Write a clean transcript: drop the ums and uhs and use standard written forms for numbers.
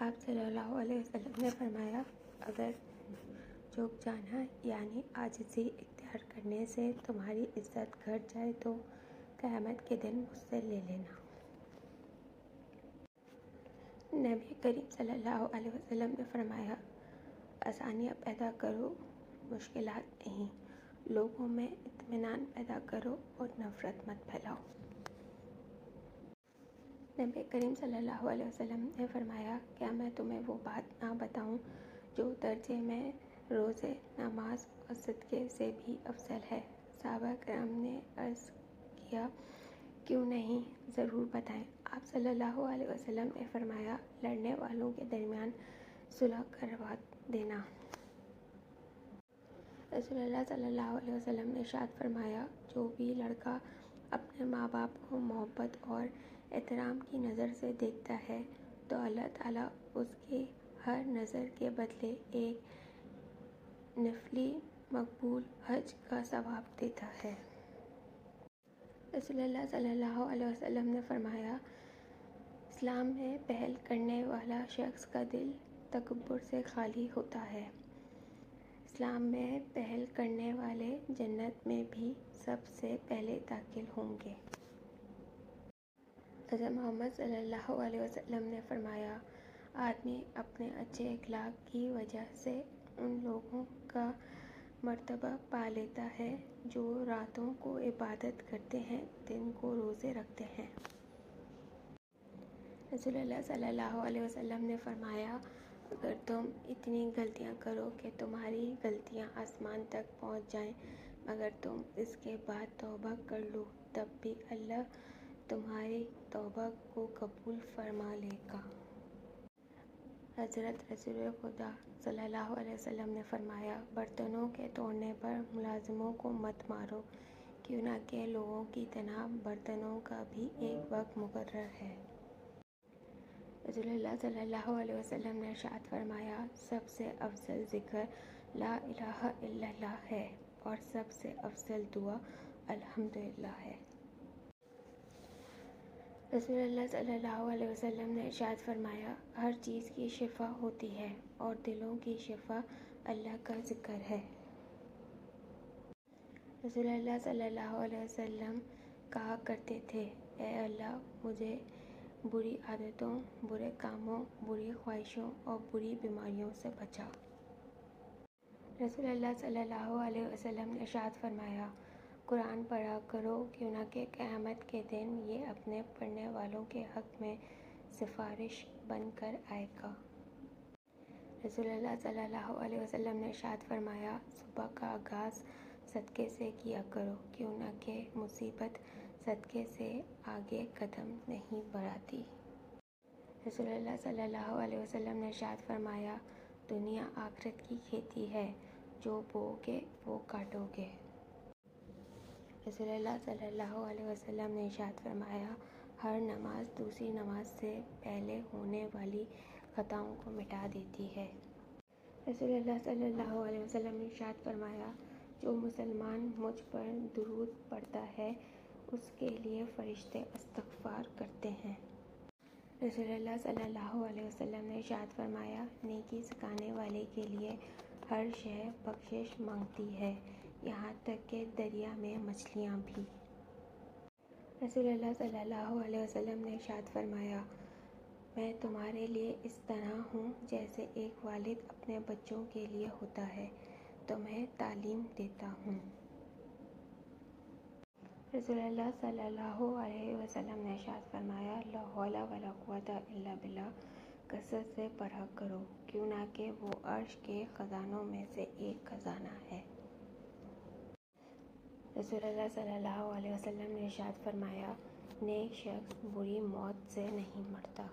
آپ صلی اللہ علیہ وسلم نے فرمایا، اگر جھک جانا یعنی عاجزی اختیار کرنے سے تمہاری عزت گھٹ جائے تو قیامت کے دن مجھ سے لے لینا۔ نبی کریم صلی اللہ علیہ وسلم نے فرمایا، آسانیاں پیدا کرو، مشکلات نہیں۔ لوگوں میں اطمینان پیدا کرو اور نفرت مت پھیلاؤ۔ نبی کریم صلی اللہ علیہ وسلم نے فرمایا، کیا میں تمہیں وہ بات نہ بتاؤں جو درجے میں روزے، نماز اور صدقے سے بھی افضل ہے؟ صحابہ کرام نے عرض کیا، کیوں نہیں، ضرور بتائیں۔ آپ صلی اللہ علیہ وسلم نے فرمایا، لڑنے والوں کے درمیان صلح کروا دینا۔ رسول اللہ صلی اللہ علیہ وسلم نے ارشاد فرمایا، جو بھی لڑکا اپنے ماں باپ کو محبت اور احترام کی نظر سے دیکھتا ہے تو اللہ تعالیٰ اس کی ہر نظر کے بدلے ایک نفلی مقبول حج کا ثواب دیتا ہے۔ رسول اللہ صلی اللہ علیہ وسلم نے فرمایا، اسلام میں پہل کرنے والا شخص کا دل تکبر سے خالی ہوتا ہے۔ اسلام میں پہل کرنے والے جنت میں بھی سب سے پہلے داخل ہوں گے۔ حضرت محمد صلی اللہ علیہ وسلم نے فرمایا، آدمی اپنے اچھے اخلاق کی وجہ سے ان لوگوں کا مرتبہ پا لیتا ہے جو راتوں کو عبادت کرتے ہیں، دن کو روزے رکھتے ہیں۔ رسول اللہ صلی اللہ علیہ وسلم نے فرمایا، اگر تم اتنی غلطیاں کرو کہ تمہاری غلطیاں آسمان تک پہنچ جائیں مگر تم اس کے بعد توبہ کر لو تب بھی اللہ تمہاری توبہ کو قبول فرما لے گا۔ حضرت رسول خدا صلی اللہ علیہ وسلم نے فرمایا، برتنوں کے توڑنے پر ملازموں کو مت مارو، کیوں نہ کہ لوگوں کی طرح برتنوں کا بھی ایک وقت مقرر ہے۔ رسول اللہ صلی اللہ علیہ وسلم نے ارشاد فرمایا، سب سے افضل ذکر لا الہ الا اللہ ہے اور سب سے افضل دعا الحمدللہ ہے۔ رسول اللہ صلی اللہ علیہ وسلم نے ارشاد فرمایا، ہر چیز کی شفا ہوتی ہے اور دلوں کی شفا اللہ کا ذکر ہے۔ رسول اللہ صلی اللہ علیہ وسلم کہا کرتے تھے، اے اللہ مجھے بری عادتوں، برے کاموں، بری خواہشوں اور بری بیماریوں سے بچا۔ رسول اللہ صلی اللہ علیہ وسلم نے ارشاد فرمایا، قرآن پڑھا کرو، کیوں نہ کہ قیامت کے دن یہ اپنے پڑھنے والوں کے حق میں سفارش بن کر آئے گا۔ رسول اللہ صلی اللہ علیہ وسلم نے ارشاد فرمایا، صبح کا آغاز صدقے سے کیا کرو، کیوں نہ کہ مصیبت صدقے سے آگے قدم نہیں بڑھاتی۔ رسول اللہ صلی اللہ علیہ وسلم نے ارشاد فرمایا، دنیا آخرت کی کھیتی ہے، جو بو گے وہ کاٹو گے۔ رسول اللہ صلی اللہ علیہ وسلم نے ارشاد فرمایا، ہر نماز دوسری نماز سے پہلے ہونے والی خطاؤں کو مٹا دیتی ہے۔ رسول اللہ صلی اللہ علیہ وسلم نے ارشاد فرمایا، جو مسلمان مجھ پر درود پڑھتا ہے اس کے لیے فرشتے استغفار کرتے ہیں۔ رسول اللہ صلی اللہ علیہ وسلم نے ارشاد فرمایا، نیکی سکھانے والے کے لیے ہر شے بخشش مانگتی ہے، یہاں تک کہ دریا میں مچھلیاں بھی۔ رسول اللہ صلی اللہ علیہ وسلم نے ارشاد فرمایا، میں تمہارے لیے اس طرح ہوں جیسے ایک والد اپنے بچوں کے لیے ہوتا ہے، تمہیں تعلیم دیتا ہوں۔ رسول اللہ صلی اللہ علیہ وسلم نے ارشاد فرمایا، لا حول ولا قوت الا باللہ، کثرت سے پڑھا کرو، کیوں نہ کہ وہ عرش کے خزانوں میں سے ایک خزانہ ہے۔ رسول اللہ صلی اللہ علیہ وسلم نے ارشاد فرمایا، نیک شخص بری موت سے نہیں مرتا۔